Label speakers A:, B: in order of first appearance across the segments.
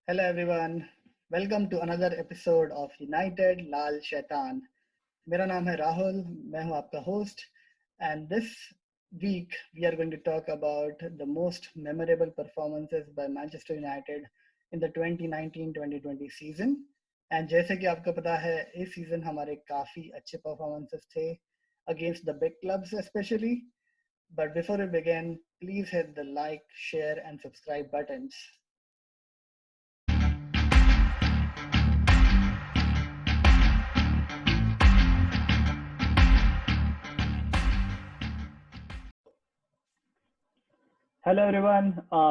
A: Hello everyone, welcome to another episode of United Laal Shaitan. मेरा नाम है राहुल, मैं हूँ आपका host, and this week we are going to talk about the most memorable performances by Manchester United in the 2019-2020 season. And जैसे कि आपको पता है, इस season हमारे काफी अच्छे performances थे against the big clubs especially. But before we begin, please hit the like, share, and subscribe buttons. Hello everyone,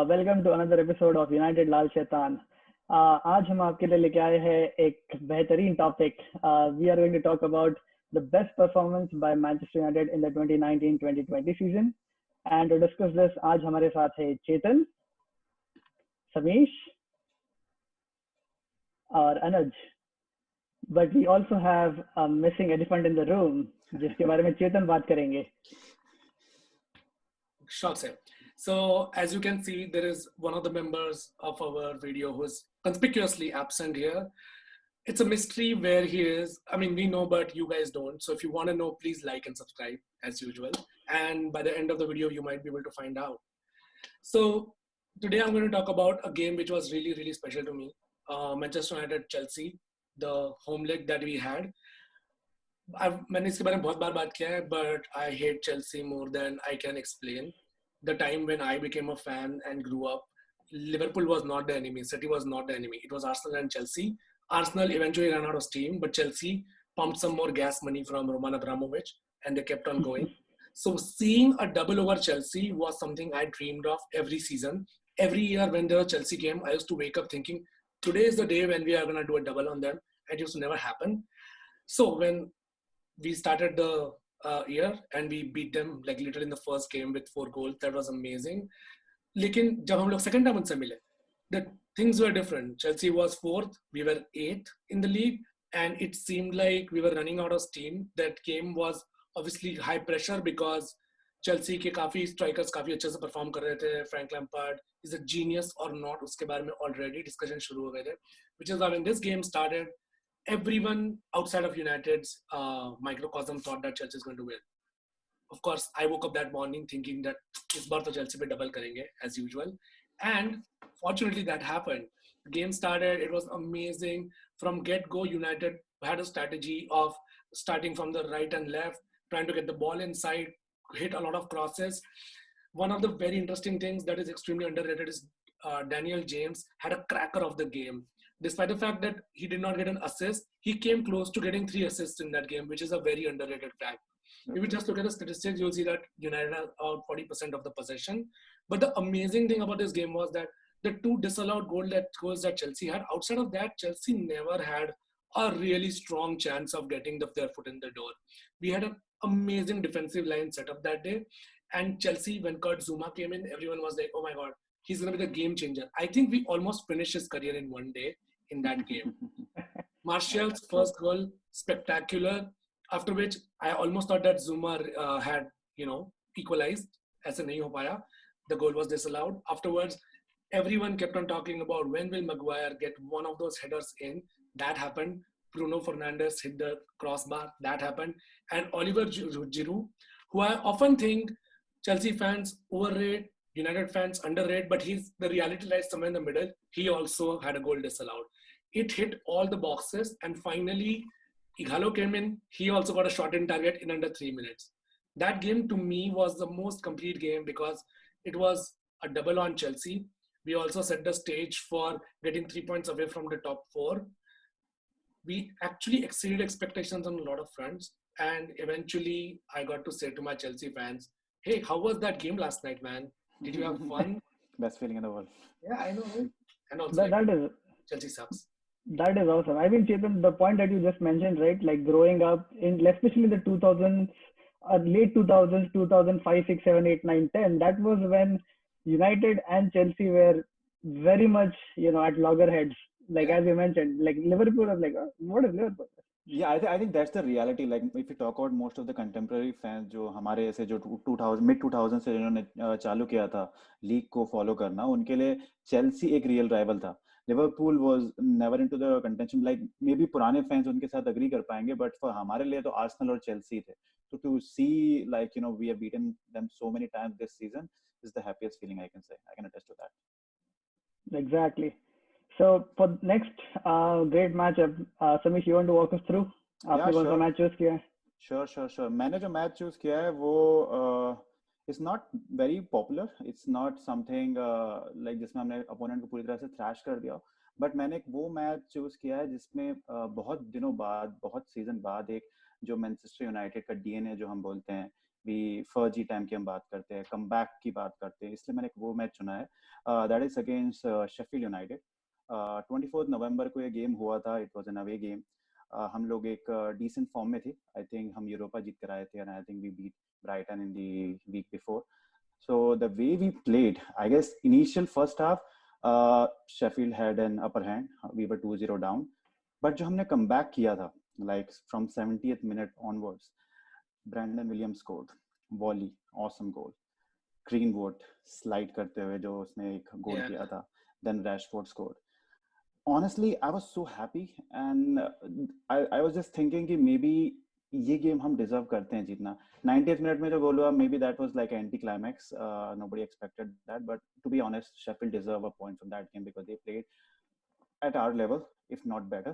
A: welcome to another episode of united Lal Shaitan. आज हम आपके लिए लेके आए हैं एक बेहतरीन topic. We are going to talk about the best performance by Manchester United in the 2019-2020 season. And to discuss this आज हमारे साथ है चेतन, समीश और Anuj. But we also have a missing elephant in the room, जिसके बारे में चेतन बात करेंगे।
B: Sure, sir. So, as you can see, there is one of the members of our video who is conspicuously absent here. It's a mystery where he is. I mean, we know, but you guys don't. So, if you want to know, please like and subscribe as usual. And by the end of the video, you might be able to find out. So, today I'm going to talk about a game which was really, really special to me. Manchester United Chelsea, the home leg that we had. मैंने इसके बारे में बहुत बार बात किया है, but I hate Chelsea more than I can explain. The time when I became a fan and grew up, Liverpool was not the enemy. City was not the enemy. It was Arsenal and Chelsea. Arsenal eventually ran out of steam, but Chelsea pumped some more gas money from Roman Abramovich, and they kept on going. So seeing a double over Chelsea was something I dreamed of every season. Every year when there was Chelsea game, I used to wake up thinking, today is the day when we are going to do a double on them. It used to never happen. So when we started the year and we beat them like literally in the first game with 4 goals. That was amazing. लेकिन जब हम लोग second time उनसे मिले, the things were different. Chelsea was 4th, we were 8th in the league, and it seemed like we were running out of steam. That game was obviously high pressure because Chelsea के काफी strikers काफी अच्छे से perform कर रहे थे. Frank Lampard is a genius or not, उसके बारे में already discussion शुरू हो गए थे. Which is why when this game started, everyone outside of United's microcosm thought that Chelsea is going to win. Of course, I woke up that morning thinking that इस बार तो Chelsea पे double करेंगे as usual, and fortunately that happened. The game started, it was amazing. From get-go, United had a strategy of starting from the right and left, trying to get the ball inside, hit a lot of crosses. One of the very interesting things that is extremely underrated is Daniel James had a cracker of the game. Despite the fact that he did not get an assist, he came close to getting 3 assists in that game, which is a very underrated fact. If you just look at the statistics, you'll see that United had about 40% of the possession. But the amazing thing about this game was that the 2 disallowed goals that Chelsea had, outside of that, Chelsea never had a really strong chance of getting their foot in the door. We had an amazing defensive line set up that day. And Chelsea, when Kurt Zuma came in, everyone was like, oh my God, he's going to be the game changer. I think we almost finished his career in one day in that game. Martial's first goal, spectacular. After which, I almost thought that Zuma had, equalized. ऐसे नहीं हो पाया. The goal was disallowed. Afterwards, everyone kept on talking about when will Maguire get one of those headers in. That happened. Bruno Fernandes hit the crossbar. That happened. And Oliver Giroud, who I often think Chelsea fans overrate, United fans underrate, but the reality lies somewhere in the middle. He also had a goal disallowed. It hit all the boxes, and finally, Ighalo came in. He also got a shot in target in under 3 minutes. That game to me was the most complete game because it was a double on Chelsea. We also set the stage for getting 3 points away from the top 4. We actually exceeded expectations on a lot of fronts. And eventually, I got to say to my Chelsea fans, hey, how was that game last night, man? Did you have fun?
C: Best feeling in the world.
B: Yeah, I know. Right? And also, Chelsea sucks.
A: That is awesome. I mean, Chetan, the point that you just mentioned, right? Like growing up in, especially in the 2000s, late 2000s, 2005, 6, 7, 8, 9, 10, that was when United and Chelsea were very much, at loggerheads. Like, as you mentioned, like Liverpool was like, oh, what is Liverpool?
C: Yeah, I think that's the reality. Like if you talk about most of the contemporary fans जो हमारे ऐसे जो 2000 mid 2000 से जिन्होंने चालू किया था league को फॉलो करना, उनके लिए चेल्सी एक रियल राइवल था. Liverpool was never into the contention. Like may be पुराने फैंस उनके साथ अग्री कर पाएंगे, बट फॉर हमारे लिए तो आर्सेनल और चेल्सी थे. So to see, like, we have beaten them so many times this season is the happiest feeling, I can say. I can attest to that.
A: Exactly. So for next great matchup, Samish, you want to walk us through?
C: Yeah,
A: आपने कौन सा
C: sure.
A: Match choose किया है?
C: Sure. मैंने जो match choose किया है वो it's not very popular. It's not something like जिसमें हमने अपोनेंट को पूरी तरह से थ्रैश कर दिया. बट मैंने एक वो मैच चूज किया है जिसमें बहुत दिनों बाद, बहुत सीजन बाद, एक जो मैनचेस्टर यूनाइटेड का डीएनए जो हम बोलते हैं, भी फर्जी टाइम की हम बात करते हैं, कमबैक की बात करते हैं, इसलिए मैंने वो मैच चुना है. That is against Sheffield United. 24 नवंबर को ये गेम हुआ था. It was an away game. हम लोग एक डिसेंट फॉर्म में थे. आई थिंक हम यूरोपा जीत कर आए थे, and I think we beat Brighton in the week before. So the way we played, I guess initial first half Sheffield had an upper hand. We were 2-0 down. But जो हमने come back किया था, like from 70th minute onwards, Brandon Williams scored volley, awesome goal. Greenwood slide करते हुए जो उसने एक goal किया था. Then Rashford scored. Honestly, I was so happy, and I was just thinking कि maybe ये गेम हम डिजर्व करते हैं जीतना. 90th मिनट में जो गोल हुआ, maybe that was like anti climax. Nobody expected that, but to be honest, Sheffield deserve a point from that game because they played at our level, if not better.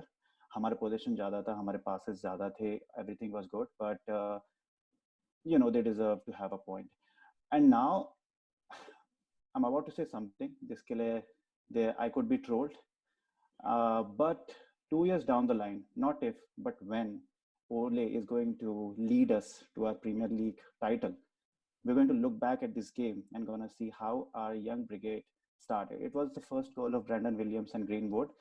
C: हमारे position ज्यादा था, हमारे passes ज्यादा थे, everything was good, but they deserve to have a point. And now I'm about to say something जिसके लिए I could be trolled. But 2 years down the line, not if, but when Ole is going to lead us to our Premier League title, we're going to look back at this game and going to see how our young brigade started. It was the first goal of Brandon Williams and Greenwood,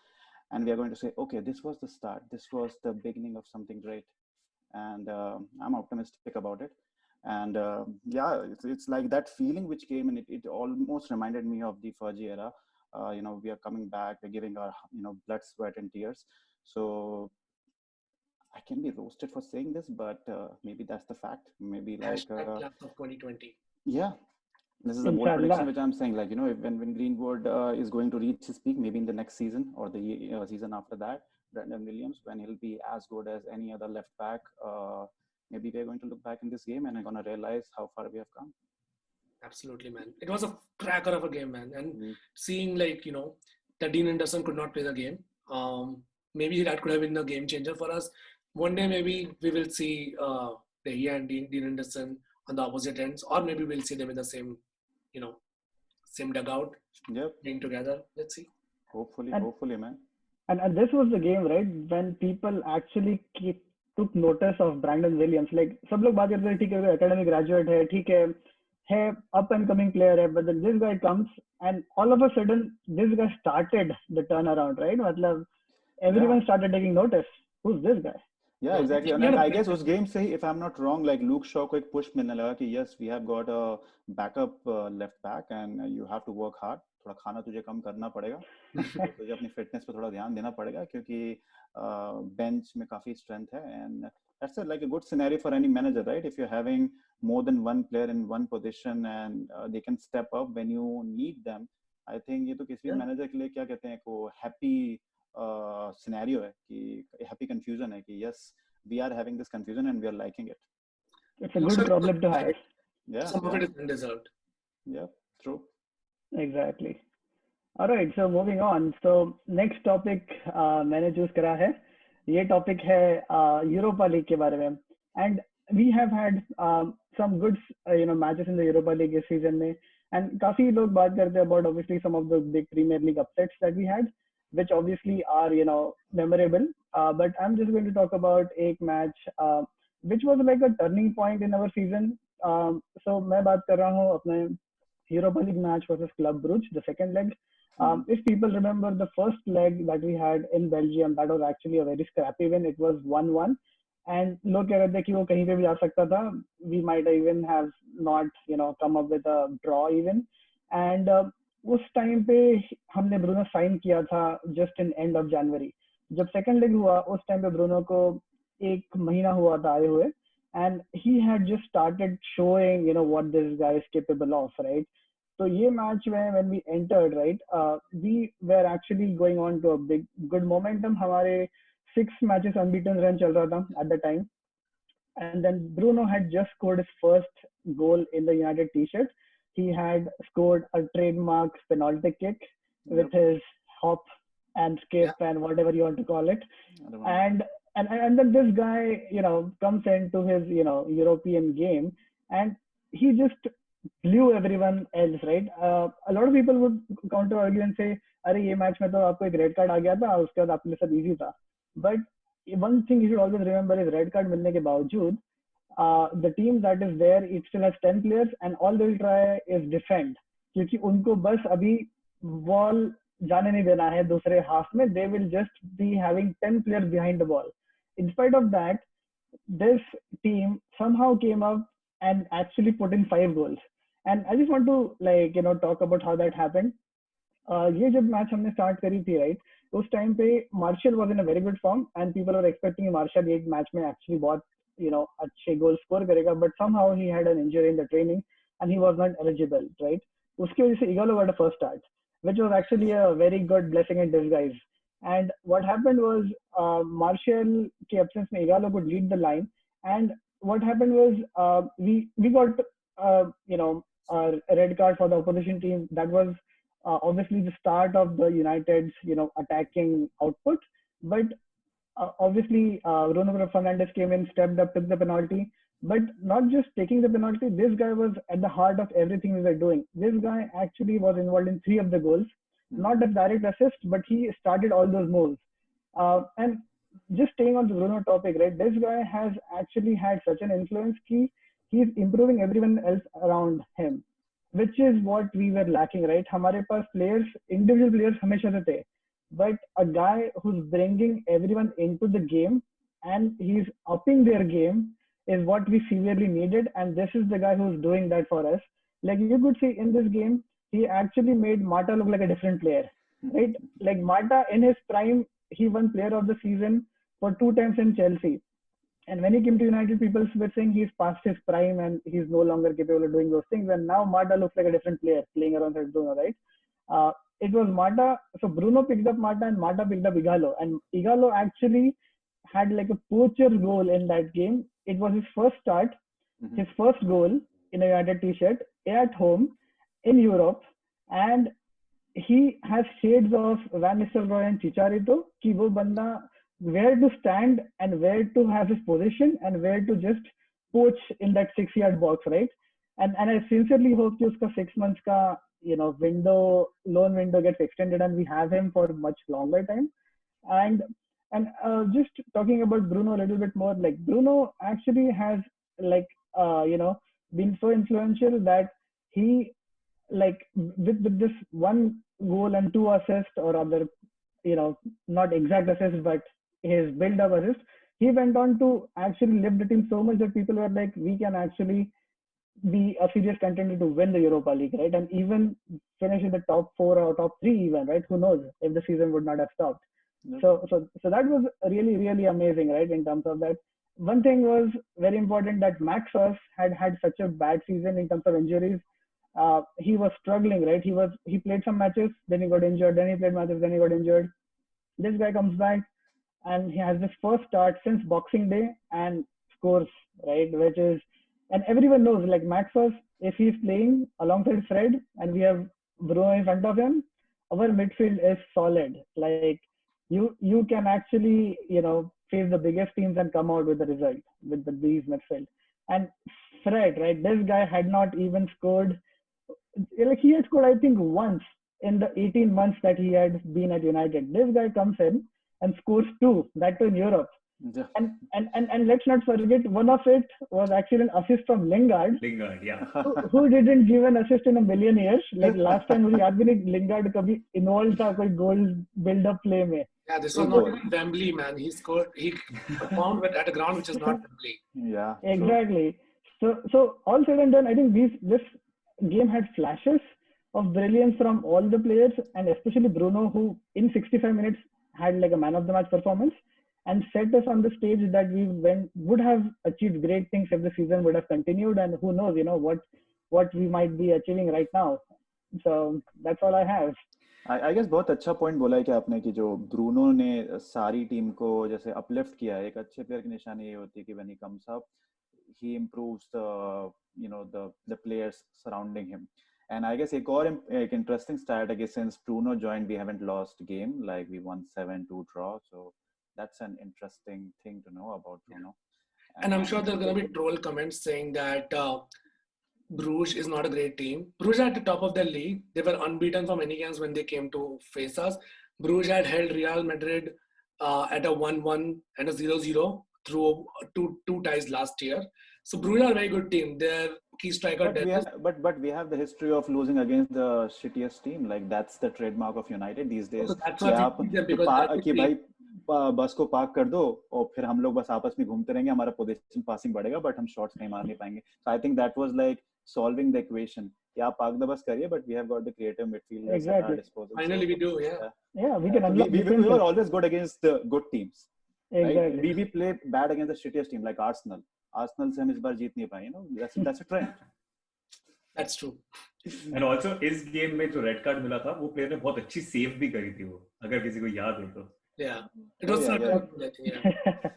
C: and we are going to say, okay, this was the start. This was the beginning of something great, and I'm optimistic about it. And yeah, it's like that feeling which came, and it almost reminded me of the Fergie era. We are coming back, we're giving our blood, sweat, and tears. So I can be roasted for saying this, but maybe that's the fact. Maybe like
B: class of 2020.
C: yeah, this is a bold prediction which I'm saying. Like, if when Greenwood is going to reach his peak, maybe in the next season or the season after that, Brandon Williams, when he'll be as good as any other left back, maybe we're going to look back in this game and I'm going to realize how far we have come.
B: Absolutely, man. It was a cracker of a game, man. And seeing like, that Dean Henderson could not play the game. Maybe that could have been a game changer for us. One day, maybe we will see De Gea and Dean Henderson on the opposite ends, or maybe we'll see them in the same, same dugout, being together. Let's see.
C: Hopefully, man.
A: And this was the game, right, when people actually took notice of Brandon Williams. Like, सब लोग बात करते हैं, ठीक है, academy graduate है, ठीक है, up and coming player है, but then this guy comes and all of a sudden this guy started the turnaround, right? मतलब everyone started taking notice. Who's this guy?
C: Yeah, exactly. And I guess उस game से ही, if I'm not wrong, like Luke Shaw को एक push मिलने लगा कि yes, we have got a backup left back and you have to work hard. थोड़ा खाना तुझे कम करना पड़ेगा. तुझे अपनी फिटनेस पे थोड़ा ध्यान देना पड़ेगा क्योंकि बेंच में काफी स्ट्रेंथ है. And that's like a good scenario for any manager, right? If you're having more than one player in one position and they can step up when you need them, I think ये तो किसी भी manager के लिए क्या कहते हैं को happy scenario है कि happy confusion है कि yes, we are having this confusion and we are liking it.
A: It's a good problem to have.
B: Yeah. Some of it is undeserved.
C: Yeah, true.
A: Exactly. All right, so moving on. So next topic मैंने choose करा है. ये topic है Europa League के बारे में. And we have had some good matches in the Europa League this season में. And काफी लोग बात करते हैं about obviously some of the big Premier League upsets that we had, which obviously are memorable. But I'm just going to talk about एक match which was like a turning point in our season. So मैं बात कर रहा हूँ अपने Europa League match versus Club Brugge, the second leg. If people remember the first leg that we had in Belgium, that was actually a very scrappy win. It was 1-1. And लोग कह रहे थे कि वो कहीं पे भी जा सकता था. We might even have not, come up with a draw even. And उस टाइम पे हमने ब्रूनो साइन किया था just in end of January. जब second leg हुआ, उस टाइम पे ब्रूनो को 1 महीना हुआ था आए हुए. And he had just started showing, what this guy is capable of, right?
D: तो ये मैच में when we entered, right, we were actually going on to a big good momentum. हमारे 6 matches unbeaten run चल रहा था at the time, and then Bruno had just scored his first goal in the United t-shirt. He had scored a trademark penalty kick with his hop and skip and whatever you want to call it. And and then this guy, comes into his, European game, and he just blew everyone else, right? A lot of people would counter argue and say, "अरे ये match में तो आपको एक red card आ गया था, उसके बाद आपके लिए सब easy था." But one thing you should always remember is red card मिलने के बावजूद, the team that is there, it still has 10 players, and all they will try is defend, क्योंकि उनको बस अभी ball जाने नहीं देना है दूसरे half में. They will just be having 10 players behind the ball. In spite of that, this team somehow came up and actually put in 5 goals. And I just want to talk about how that happened. ये जब match हमने start करी थी, right, उस time पे Martial was in a very good form and people are expecting Martial ये match में actually बहुत अच्छे गोल स्कोर करेगा, but somehow he had an injury in the training and he was not eligible, right. उसकी वजह से Ighalo got a first start, which was actually a very good blessing in disguise. And what happened was, Martial के absence में Igalo could lead the line, and what happened was, we got a red card for the opposition team. That was obviously the start of the United's attacking output. But obviously, Bruno Fernandes came in, stepped up, took the penalty. But not just taking the penalty, this guy was at the heart of everything we were doing. This guy actually was involved in 3 of the goals, not a direct assist, but he started all those moves. And just staying on the Bruno topic, right? This guy has actually had such an influence that he's improving everyone else around him, which is what we were lacking, right? हमारे पास players, individual players हमेशा से थे, but a guy who's bringing everyone into the game and he's upping their game is what we severely needed, and this is the guy who's doing that for us. Like you could see in this game, he actually made Mata look like a different player, right? Like Mata in his prime, he won Player of the Season for 2 times in Chelsea, and when he came to United, people were saying he's past his prime and he's no longer capable of doing those things. And now Mata looks like a different player playing alongside Bruno, right? It was Mata, so Bruno picked up Mata and Mata picked up Igalo, and Igalo actually had like a poacher goal in that game. It was his first start, his first goal in a United t-shirt at home in Europe, and he has shades of Van Nistelrooy and Chicharito कि वो बंदा where to stand and where to have his position and where to just poach in that 6-yard box, right? And I sincerely hope कि उसका 6 months का loan window gets extended and we have him for much longer time. And just talking about Bruno a little bit more, like Bruno actually has been so influential that he with this 1 goal and 2 assists, or other not exact assists but his build up assist, he went on to actually lift the team so much that people were like, we can actually be a serious contender to win the Europa League, right? And even finish in the top 4 or top 3 even, right? Who knows if the season would not have stopped. So that was really, really amazing, right? In terms of that, one thing was very important, that Maxos had such a bad season in terms of injuries. He was struggling, right? He played some matches, then he got injured, then he played matches, then he got injured. This guy comes back and he has this first start since Boxing Day and scores, right? Which is, and everyone knows, like Maxos, if he's playing alongside Fred and we have Bruno in front of him, our midfield is solid. Like you can actually face the biggest teams and come out with the result with these midfield. And Fred, right? This guy had not even scored. Like he had scored, I think, once in the 18 months that he had been at United. This guy comes in and scores 2, that too in Europe.
C: Yeah.
D: And let's not forget, one of it was actually an assist from Lingard.
E: Lingard, yeah.
D: who didn't give an assist in a million years? Like last time मुझे याद भी नहीं Lingard कभी involved था कोई goal build up play में.
B: Yeah, this was not even Wembley, man. He scored. He performed at a ground which is not Wembley.
C: Yeah.
D: Exactly. So all said and done, I think this game had flashes of brilliance from all the players, and especially Bruno, who in 65 minutes had like a man of the match performance and set us on the stage that we would have achieved great things if the season would have continued. And who knows, what we might be achieving right now. So that's all I have.
C: I guess बहुत अच्छा point बोला है कि आपने कि जो Bruno ने सारी टीम को जैसे अपलिफ्ट किया है. एक अच्छे प्लेयर की निशानी ये होती है कि when he comes up he improves the the players surrounding him. And I guess एक interesting stat, I guess since Bruno joined we haven't lost game, like we won 7-2 draw, so that's an interesting thing to know about Bruno.
B: And I'm sure
C: And
B: there are going to be troll comments saying that Bruges is not a great team. Bruges are at the top of their league. They were unbeaten for many games when they came to face us. Bruges had held Real Madrid at a 1-1 and a 0-0 through two ties last year. So Bruges are a very good team. Their key striker Dennis.
C: but we have the history of losing against the shittiest team. Like that's the trademark of United these days.
B: So that's
C: कि
B: why
C: आप
B: we beat them because that's the
C: कि
B: team.
C: भाई बस को park कर दो और फिर हम लोग बस आपस में घूमते रहेंगे, हमारा पोजीशन पासिंग बढ़ेगा बट हम शॉट्स नहीं मार नहीं पाएंगे. So I think that was like solving the equation. कि आप पार्क द बस करिए but we have got the creative midfielders at our
D: Exactly.
C: disposal.
B: Finally, we do, yeah.
D: Yeah, we can unlock
C: we
D: differences.
C: were always good against the good teams. Right?
D: Exactly.
C: We play bad against the shittiest team like Arsenal. Arsenal से हम इस बार जीत नहीं पाए. That's a trend.
B: That's true.
E: And also इस game में जो red card मिला था वो प्लेयर ने बहुत अच्छी सेव भी करी थी, वो अगर किसी को याद हो तो.
B: Yeah, it was
C: yeah,
B: yeah. Yeah.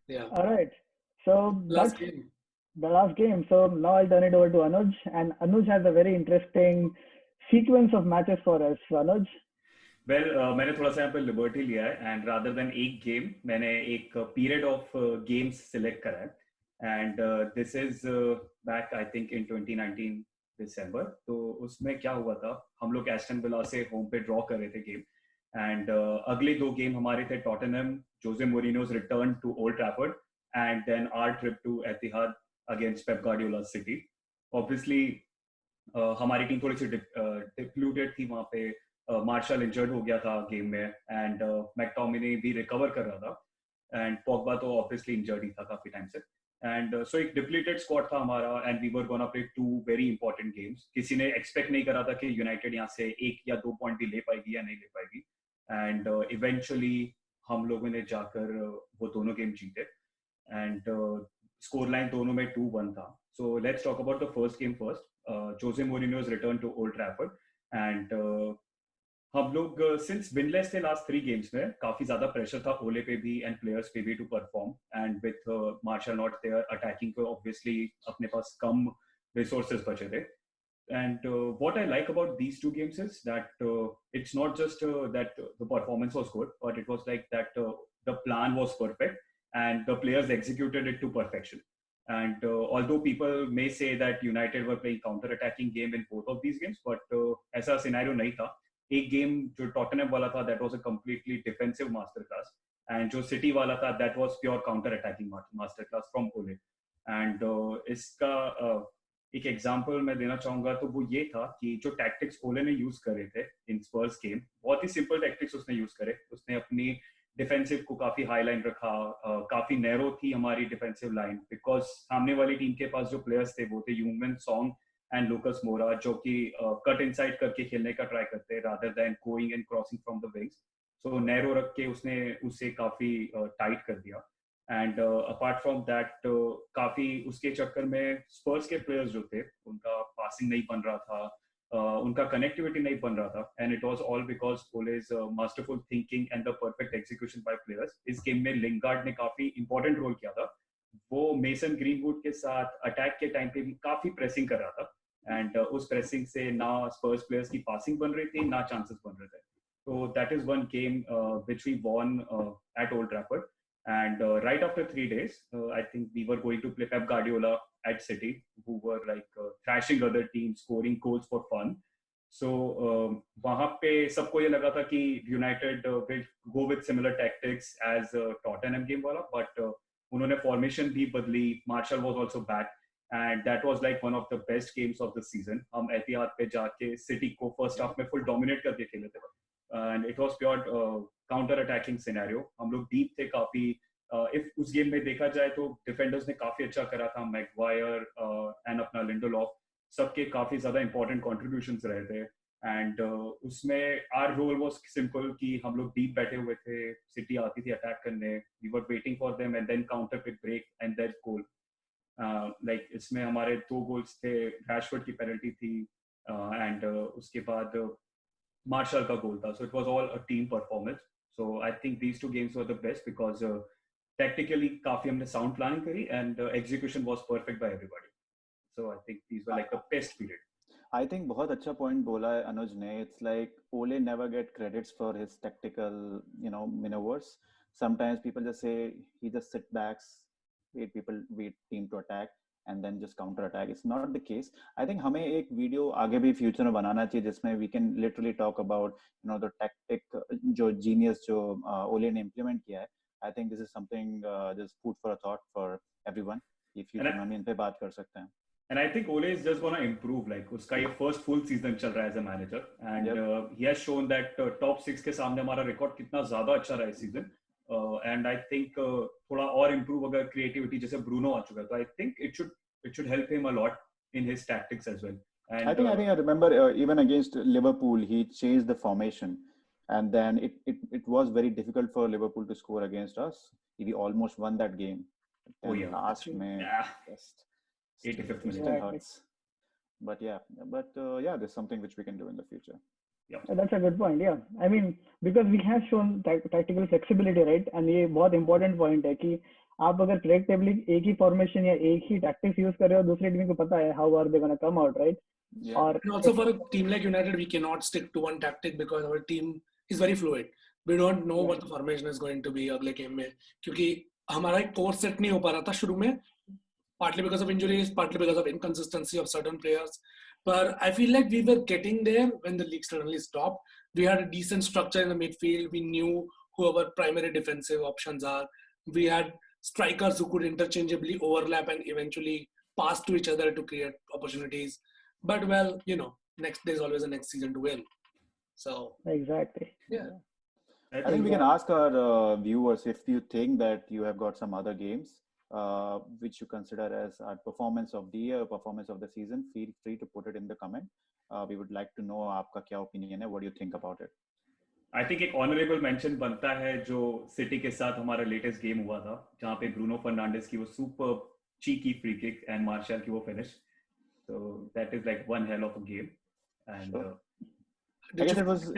B: Yeah.
D: All right. So
B: Last
D: that's
B: game.
D: the last game. So now I'll turn it over to Anuj, and Anuj has a very interesting sequence of matches for us. Anuj.
E: Well मैंने थोड़ा सा यहाँ पे liberty लिया है and rather than एक game मैंने एक पीरियड ऑफ गेम्स सिलेक्ट करा है. And this is back I think in 2019 दिसंबर. तो उसमें क्या हुआ था, हम लोग एस्टन विला से होम पे ड्रॉ कर रहे थे गेम. एंड अगले दो गेम हमारे थे Tottenham, Jose Mourinho's return to Old Trafford, and then our trip to Etihad against Pep Guardiola City. Obviously हमारी टीम थोड़ी सी डिप्लूटेड थी वहाँ पे. मार्शल इंजर्ड हो गया था गेम में एंड मैकटोमिनी भी रिकवर कर रहा था एंड पॉगबा तो ऑब्वियसली इंजर्ड ही था काफी टाइम से. एंड सो एक डिप्लीटेड स्क्वाड था हमारा and we were gonna play two very important games. किसी ने एक्सपेक्ट नहीं करा था कि यूनाइटेड यहाँ से 1 या 2 पॉइंट भी ले पाएगी या नहीं ले पाएगी. एंड इवेंचुअली हम लोगों ने जाकर वो दोनों गेम जीते एंड स्कोर लाइन दोनों में 2-1 था. So let's talk about the first game first. Jose Mourinho's return to Old Trafford and हम लोग सिंस विनलेस थे लास्ट 3 गेम्स में, काफी ज्यादा प्रेशर था ओले पे भी एंड प्लेयर्स पे भी to perform. And with Martial not there attacking को ऑब्वियसली अपने पास कम रिसोर्सेज बचे थे. And what I like about these 2 games is that it's not just that the performance was good, but it was like that the plan was perfect and the players executed it to perfection. And although people may say that United were playing counter-attacking game in both of these games, but ऐसा scenario नहीं था. एक game जो Tottenham वाला था that was a completely defensive masterclass, and जो city वाला था that was pure counter-attacking masterclass from Ole. And इसका एक एग्जांपल मैं देना चाहूंगा तो वो ये था कि जो टैक्टिक्स ओले ने यूज करे थे इन स्पर्स गेम, बहुत ही सिंपल टैक्टिक्स उसने यूज करे. उसने अपनी डिफेंसिव को काफी हाई लाइन रखा, काफी नैरो थी हमारी डिफेंसिव लाइन बिकॉज सामने वाली टीम के पास जो प्लेयर्स थे वो थे ह्यूमन सॉन्ग एंड लुकस मोरा, जो कि कट इनसाइड करके खेलने का ट्राई करते rather than going and crossing from the wings. So narrow रख के उसने उसे काफी टाइट कर दिया. एंड अपार्ट फ्रॉम दैट काफी उसके चक्कर में स्पर्स के प्लेयर्स जो थे उनका पासिंग नहीं बन रहा था, उनका कनेक्टिविटी नहीं बन रहा था. And it was all because old age masterful thinking and the perfect execution bye players. इस गेम में लिंगार्ड ने काफी इंपॉर्टेंट रोल किया था. वो मेसन ग्रीनवुड के साथ अटैक के टाइम पे भी काफी प्रेसिंग कर रहा था एंड उस प्रेसिंग से ना स्पर्स प्लेयर्स की पासिंग बन रही थी ना चांसेस बन रहे थे. So that is one game which we won at Old Trafford. And right after 3 days, I think we were going to play Pep Guardiola at City, who were like thrashing other teams, scoring goals for fun. So वहाँ पे सबको ये लगा था कि United will go with similar tactics as Tottenham game वाला, but उन्होंने formation भी बदली. Marshall was also back, and that was like one of the best games of the season. हम एतिहाद पे जाके City को first half में full dominate करके खेले थे. And it was pure counter-attacking scenario. हम लोग deep थे काफी. If उस गेम में देखा जाए तो डिफेंडर्स ने काफी अच्छा करा था. मैगवायर एंड अपना लिंडोलॉफ सबके काफी ज्यादा इंपॉर्टेंट कॉन्ट्रीब्यूशंस रहे थे. एंड उसमें आवर रोल वाज सिंपल कि हम लोग डीप बैठे हुए थे. सिटी आती थी अटैक करने, we were waiting for them and then counter pick break and that goal. Like इसमें हमारे 2 गोल्स थे. रैशफोर्ड की पेनल्टी थी and उसके बाद Marshall का goal था. So it was all a team performance. So I think these two games were the best because tactically काफी हमने sound planning करी and execution was perfect by everybody. So I think these were like the best period.
C: I think बहुत अच्छा point बोला है अनुज ने. It's like Ole never get credits for his tactical, maneuvers. Sometimes people just say he just sit backs, wait team to attack, and then just counter attack. It's not the case. I think हमें एक video आगे भी future में बनाना चाहिए जिसमें we can literally talk about the tactic जो genius जो Ole ने implement किया है. I think this is something just food for a thought for everyone. If future में हम इन पे बात कर सकते हैं.
E: And I think Ole is just going to improve. Like उसका ये first full season चल रहा है as a manager, and he has shown that top 6 के सामने हमारा record कितना ज़्यादा अच्छा रहा है इस season. And I think थोड़ा और improve अगर creativity जैसे Bruno आ चुका है, तो I think it should help him a lot in his tactics as well. And
C: I think I remember even against Liverpool he changed the formation, and then it was very difficult for Liverpool to score against us. We almost won that game. Last man, just
E: 85th minute.
C: Still hurts. But yeah, there's something which we can do in the future.
E: Yeah.
D: That's a good point. Yeah, I mean, because we have shown tactical flexibility, right? And ये बहुत important point है कि आप अगर predictably एक ही formation या एक ही tactics use कर रहे हो, दूसरी टीम को पता है how are they gonna come out, right?
C: Yeah.
B: And also for a team like United, we cannot stick to one tactic because our team is very fluid. We don't know what the formation is going to be अगले game में, क्योंकि हमारा एक core set नहीं हो पा रहा था शुरू में, partly because of injuries, partly because of inconsistency of certain players. But I feel like we were getting there when the league suddenly stopped. We had a decent structure in the midfield. We knew who our primary defensive options are. We had strikers who could interchangeably overlap and eventually pass to each other to create opportunities. But well, there's always a next season to win. So
D: exactly.
B: Yeah.
C: I think we can ask our viewers if you think that you have got some other games which you consider as our performance of the year, performance of the season. Feel free to put it in the comment. We would like to know आपका क्या opinion है. What do you think about it?
E: I think एक honorable mention बनता है जो City के साथ हमारा latest game हुआ था, जहाँ पे Bruno Fernandes की वो super cheeky free kick and Martial की वो finish. So that is like one hell of a game. And
C: I guess it was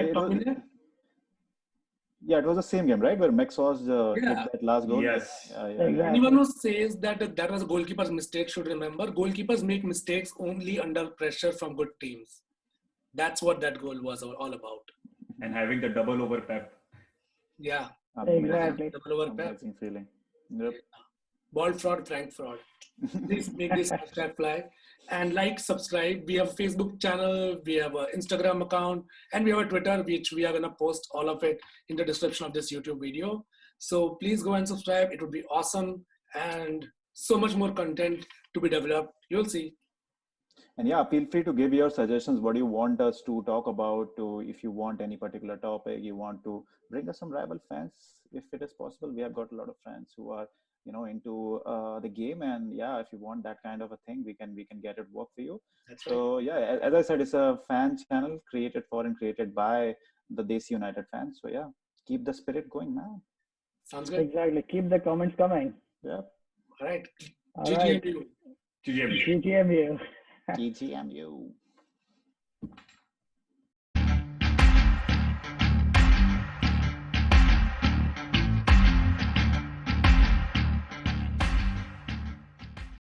C: yeah, it was the same game, right? Where Maxos hit that last goal.
E: Yes.
D: Exactly.
B: Anyone who says that was a goalkeeper's mistake should remember goalkeepers make mistakes only under pressure from good teams. That's what that goal was all about.
E: And having the double over Pep.
B: Yeah.
D: Exactly.
B: Double over Pep.
C: Amazing feeling. Yep.
B: Ball fraud, Frank fraud. Please make this hashtag fly. And subscribe. We have a Facebook channel, we have an Instagram account, and we have a Twitter, which we are going to post all of it in the description of this YouTube video. So please go and subscribe. It would be awesome. And so much more content to be developed. You'll see.
C: And yeah, feel free to give your suggestions. What do you want us to talk about? If you want any particular topic, you want to bring us some rival fans, if it is possible. We have got a lot of fans who are into the game, and yeah, if you want that kind of a thing, we can get it work for you.
B: That's
C: so
B: right.
C: Yeah, as I said, it's a fan channel created for and created by the Desi United fans. So yeah, keep the spirit going, man.
B: Sounds good.
D: Exactly. Keep the comments coming.
C: Yeah.
B: All right.
D: All right.
B: GGMU.
E: GGMU.
D: GGMU.
C: GGMU.